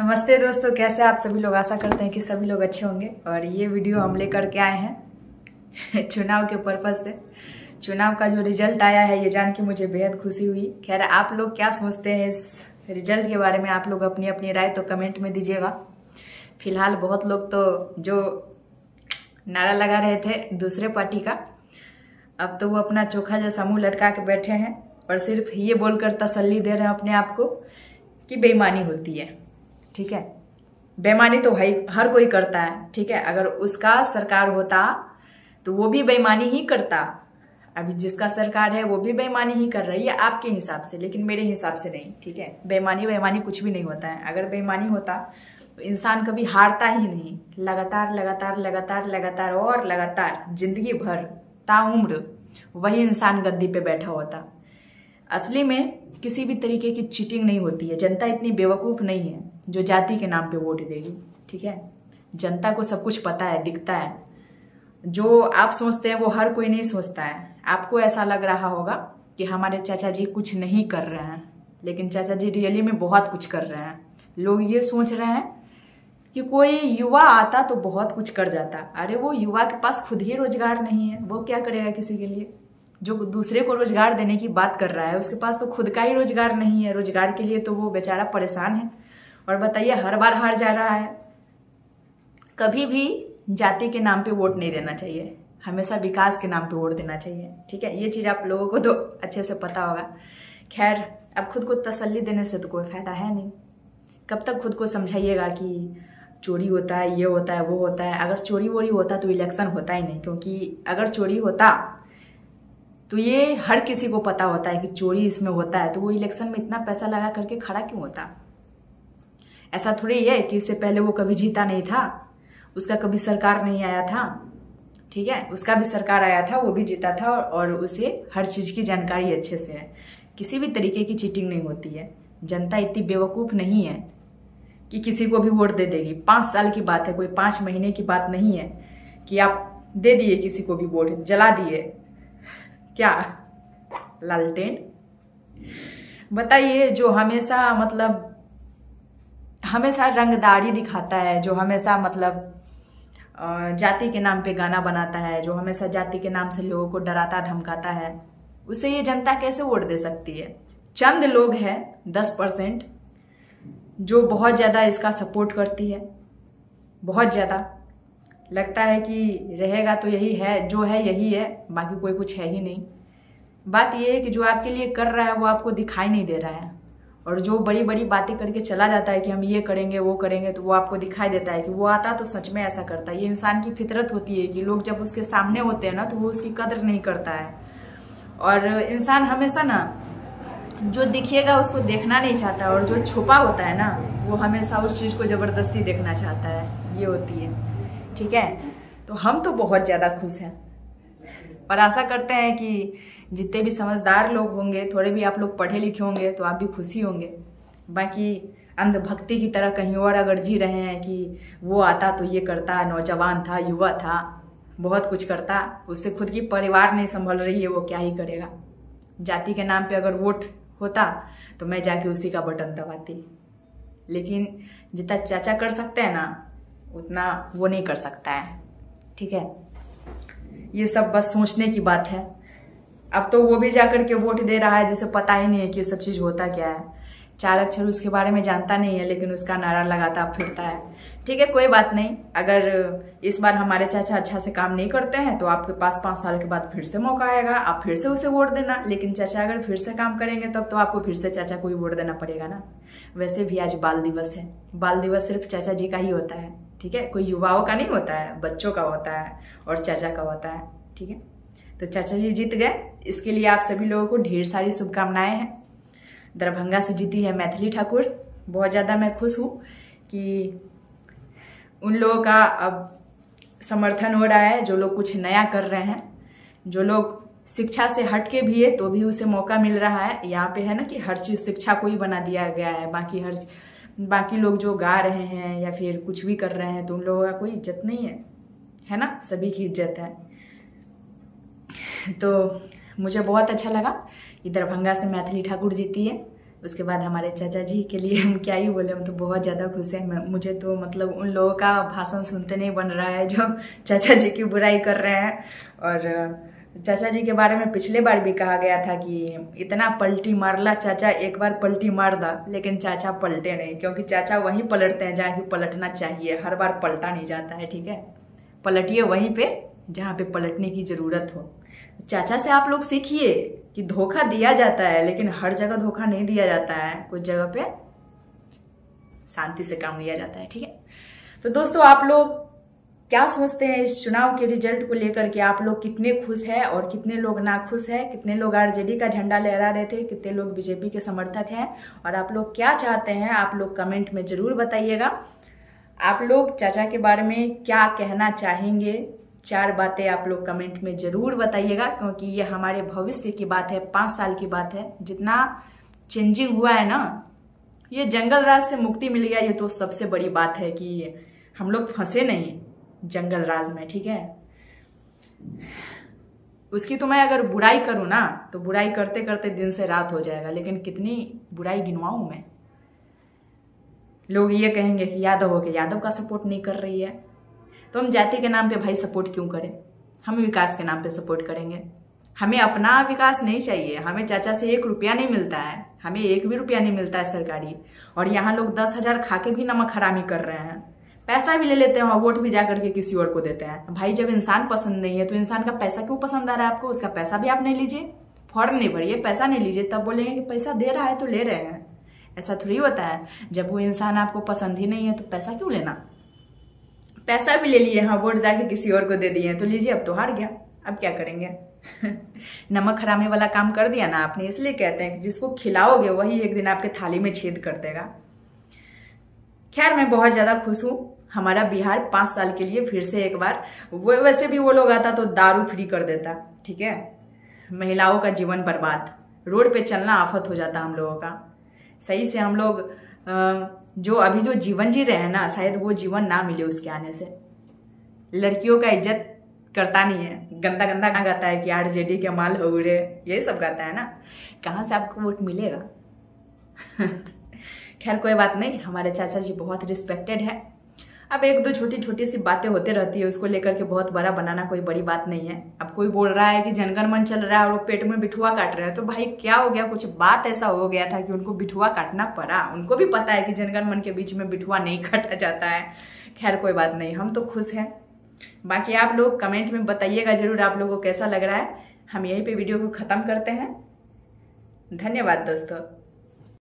नमस्ते दोस्तों, कैसे आप सभी लोग। आशा करते हैं कि सभी लोग अच्छे होंगे। और ये वीडियो हम लेकर के आए हैं चुनाव के पर्पज से। चुनाव का जो रिजल्ट आया है ये जान के मुझे बेहद खुशी हुई। खैर, आप लोग क्या सोचते हैं इस रिजल्ट के बारे में, आप लोग अपनी अपनी राय तो कमेंट में दीजिएगा। फिलहाल बहुत लोग तो जो नारा लगा रहे थे दूसरे पार्टी का, अब तो वो अपना चोखा जैसा मुंह लटका के बैठे हैं और सिर्फ ये बोलकर तसल्ली दे रहे हैं अपने आप को कि बेईमानी होती है। ठीक है, बेईमानी तो भाई हर कोई करता है। ठीक है, अगर उसका सरकार होता तो वो भी बेईमानी ही करता। अभी जिसका सरकार है वो भी बेईमानी ही कर रही है आपके हिसाब से, लेकिन मेरे हिसाब से नहीं। ठीक है, बेईमानी कुछ भी नहीं होता है। अगर बेईमानी होता तो इंसान कभी हारता ही नहीं। लगातार लगातार लगातार लगातार और लगातार जिंदगी भर ताउम्र वही इंसान गद्दी पे बैठा होता। असली में किसी भी तरीके की चीटिंग नहीं होती है। जनता इतनी बेवकूफ़ नहीं है जो जाति के नाम पे वोट देगी। ठीक है, जनता को सब कुछ पता है, दिखता है। जो आप सोचते हैं वो हर कोई नहीं सोचता है। आपको ऐसा लग रहा होगा कि हमारे चाचा जी कुछ नहीं कर रहे हैं, लेकिन चाचा जी रियली में बहुत कुछ कर रहे हैं। लोग ये सोच रहे हैं कि कोई युवा आता तो बहुत कुछ कर जाता। अरे वो युवा के पास खुद ही रोजगार नहीं है, वो क्या करेगा किसी के लिए। जो दूसरे को रोजगार देने की बात कर रहा है उसके पास तो खुद का ही रोजगार नहीं है। रोजगार के लिए तो वो बेचारा परेशान है। और बताइए, हर बार हार जा रहा है। कभी भी जाति के नाम पे वोट नहीं देना चाहिए, हमेशा विकास के नाम पे वोट देना चाहिए। ठीक है, ये चीज़ आप लोगों को तो अच्छे से पता होगा। खैर, अब खुद को तसल्ली देने से तो कोई फायदा है नहीं। कब तक खुद को समझाइएगा कि चोरी होता है, ये होता है, वो होता है। अगर चोरी वोरी होता तो इलेक्शन होता ही नहीं, क्योंकि अगर चोरी होता तो ये हर किसी को पता होता है कि चोरी इसमें होता है, तो वो इलेक्शन में इतना पैसा लगा करके खड़ा क्यों होता। ऐसा थोड़ी है कि इससे पहले वो कभी जीता नहीं था, उसका कभी सरकार नहीं आया था। ठीक है, उसका भी सरकार आया था, वो भी जीता था और उसे हर चीज़ की जानकारी अच्छे से है। किसी भी तरीके की चीटिंग नहीं होती है। जनता इतनी बेवकूफ़ नहीं है कि किसी को भी वोट दे देगी। 5 साल की बात है, कोई 5 महीने की बात नहीं है कि आप दे दिए किसी को भी वोट, जला दिए। क्या लालटेन बताइए, जो हमेशा मतलब हमेशा रंगदारी दिखाता है, जो हमेशा मतलब जाति के नाम पे गाना बनाता है, जो हमेशा जाति के नाम से लोगों को डराता धमकाता है, उसे ये जनता कैसे वोट दे सकती है। चंद लोग हैं 10% जो बहुत ज़्यादा इसका सपोर्ट करती है। बहुत ज़्यादा लगता है कि रहेगा तो यही है, जो है यही है, बाकी कोई कुछ है ही नहीं। बात यह है कि जो आपके लिए कर रहा है वो आपको दिखाई नहीं दे रहा है, और जो बड़ी बड़ी बातें करके चला जाता है कि हम ये करेंगे वो करेंगे, तो वो आपको दिखाई देता है कि वो आता तो सच में ऐसा करता है। ये इंसान की फितरत होती है कि लोग जब उसके सामने होते हैं ना तो वो उसकी कदर नहीं करता है। और इंसान हमेशा ना जो दिखेगा उसको देखना नहीं चाहता, और जो छुपा होता है ना वो हमेशा उस चीज़ को ज़बरदस्ती देखना चाहता है। ये होती है। ठीक है, तो हम तो बहुत ज़्यादा खुश हैं और आशा करते हैं कि जितने भी समझदार लोग होंगे, थोड़े भी आप लोग पढ़े लिखे होंगे तो आप भी खुशी होंगे। बाकी अंधभक्ति की तरह कहीं और अगर जी रहे हैं कि वो आता तो ये करता, नौजवान था, युवा था, बहुत कुछ करता, उससे खुद की परिवार नहीं संभल रही है, वो क्या ही करेगा। जाति के नाम पे अगर वोट होता तो मैं जाके उसी का बटन दबाती, लेकिन जितना चाचा कर सकते हैं ना उतना वो नहीं कर सकता है। ठीक है, ये सब बस सोचने की बात है। अब तो वो भी जाकर के वोट दे रहा है जिसे पता ही नहीं है कि ये सब चीज़ होता क्या है। 4 अक्षर उसके बारे में जानता नहीं है, लेकिन उसका नारा लगाता फिरता है। ठीक है, कोई बात नहीं। अगर इस बार हमारे चाचा अच्छा से काम नहीं करते हैं तो आपके पास 5 साल के बाद फिर से मौका आएगा, आप फिर से उसे वोट देना। लेकिन चाचा अगर फिर से काम करेंगे तब तो आपको फिर से चाचा को ही वोट देना पड़ेगा ना। वैसे भी आज बाल दिवस है। बाल दिवस सिर्फ चाचा जी का ही होता है। ठीक है, कोई युवाओं का नहीं होता है, बच्चों का होता है और चाचा का होता है। ठीक है, तो चाचा जी जीत गए, इसके लिए आप सभी लोगों को ढेर सारी शुभकामनाएं हैं। दरभंगा से जीती है मैथिली ठाकुर। बहुत ज़्यादा मैं खुश हूँ कि उन लोगों का अब समर्थन हो रहा है जो लोग कुछ नया कर रहे हैं, जो लोग शिक्षा से हट के भी है तो भी उसे मौका मिल रहा है। यहाँ पे है ना कि हर चीज़ शिक्षा को ही बना दिया गया है। बाकी लोग जो गा रहे हैं या फिर कुछ भी कर रहे हैं तो उन लोगों का कोई इज्जत नहीं है ना, सभी की इज्जत है। तो मुझे बहुत अच्छा लगा कि दरभंगा से मैथिली ठाकुर जीती है। उसके बाद हमारे चाचा जी के लिए हम क्या ही बोले, हम तो बहुत ज़्यादा खुश हैं। मुझे तो मतलब उन लोगों का भाषण सुनते नहीं बन रहा है जो चाचा जी की बुराई कर रहे हैं। और चाचा जी के बारे में पिछले बार भी कहा गया था कि इतना पलटी मारला चाचा, एक बार पलटी मार दा, लेकिन चाचा पलटे नहीं, क्योंकि चाचा वहीं पलटते हैं जहाँ की पलटना चाहिए, हर बार पलटा नहीं जाता है। ठीक है, पलटिए वहीं पे जहाँ पे पलटने की ज़रूरत हो। चाचा से आप लोग सीखिए कि धोखा दिया जाता है, लेकिन हर जगह धोखा नहीं दिया जाता है, कुछ जगह पे शांति से काम लिया जाता है। ठीक है, तो दोस्तों आप लोग क्या सोचते हैं इस चुनाव के रिजल्ट को लेकर के? आप लोग कितने खुश हैं और कितने लोग नाखुश हैं? कितने लोग आरजेडी का झंडा लहरा रहे थे, कितने लोग बीजेपी के समर्थक हैं, और आप लोग क्या चाहते हैं? आप लोग कमेंट में जरूर बताइएगा। आप लोग चाचा के बारे में क्या कहना चाहेंगे? 4 बातें आप लोग कमेंट में जरूर बताइएगा, क्योंकि ये हमारे भविष्य की बात है, 5 साल की बात है। जितना चेंजिंग हुआ है ना, ये जंगल राज से मुक्ति मिल गया, ये तो सबसे बड़ी बात है कि हम लोग फंसे नहीं जंगल राज में। ठीक है, उसकी तो मैं अगर बुराई करूं ना, तो बुराई करते करते दिन से रात हो जाएगा, लेकिन कितनी बुराई गिनवाऊं मैं। लोग ये कहेंगे कि यादव हो के यादव का सपोर्ट नहीं कर रही है, तो हम जाति के नाम पे भाई सपोर्ट क्यों करें? हम विकास के नाम पे सपोर्ट करेंगे। हमें अपना विकास नहीं चाहिए, हमें चाचा से 1 रुपया नहीं मिलता है, हमें 1 भी रुपया नहीं मिलता है सरकारी, और यहाँ लोग 10,000 खा के भी नमक हरामी कर रहे हैं, पैसा भी ले लेते हैं और वोट भी जाकर के किसी और को देते हैं। भाई जब इंसान पसंद नहीं है तो इंसान का पैसा क्यों पसंद आ रहा है आपको? उसका पैसा भी आप नहीं लीजिए, फॉर्म नहीं भरिए, पैसा नहीं लीजिए, तब बोलेंगे कि पैसा दे रहा है तो ले रहे हैं। ऐसा थोड़ी होता है। जब वो इंसान आपको पसंद ही नहीं है तो पैसा क्यों लेना? पैसा भी ले लिए, हाँ, वोट जाके किसी और को दे दिए तो लीजिए, अब तो हार गया, अब क्या करेंगे? नमक हरामे वाला काम कर दिया ना आपने, इसलिए कहते हैं कि जिसको खिलाओगे वही एक दिन आपके थाली में छेद कर देगा। खैर मैं बहुत ज्यादा खुश हूँ, हमारा बिहार 5 साल के लिए फिर से एक बार, वैसे भी वो लोग आता तो दारू फ्री कर देता। ठीक है, महिलाओं का जीवन बर्बाद, रोड पे चलना आफत हो जाता हम लोगों का। सही से हम लोग जो अभी जो जीवन जी रहे हैं ना, शायद वो जीवन ना मिले उसके आने से। लड़कियों का इज्जत करता नहीं है, गंदा गंदा गाना गाता है कि आरजेडी के माल हो रे, यही सब गाता है ना, कहाँ से आपको वोट मिलेगा? खैर कोई बात नहीं, हमारे चाचा जी बहुत रिस्पेक्टेड है। अब 1-2 छोटी छोटी सी बातें होते रहती है, उसको लेकर के बहुत बड़ा बनाना कोई बड़ी बात नहीं है। अब कोई बोल रहा है कि जनगण मन चल रहा है और वो पेट में बिठुआ काट रहे हैं, तो भाई क्या हो गया? कुछ बात ऐसा हो गया था कि उनको बिठुआ काटना पड़ा। उनको भी पता है कि जनगण मन के बीच में बिठुआ नहीं काटा जाता है। खैर कोई बात नहीं, हम तो खुश हैं। बाकी आप लोग कमेंट में बताइएगा जरूर आप लोगों को कैसा लग रहा है। हम यहीं पे वीडियो को ख़त्म करते हैं। धन्यवाद दोस्तों।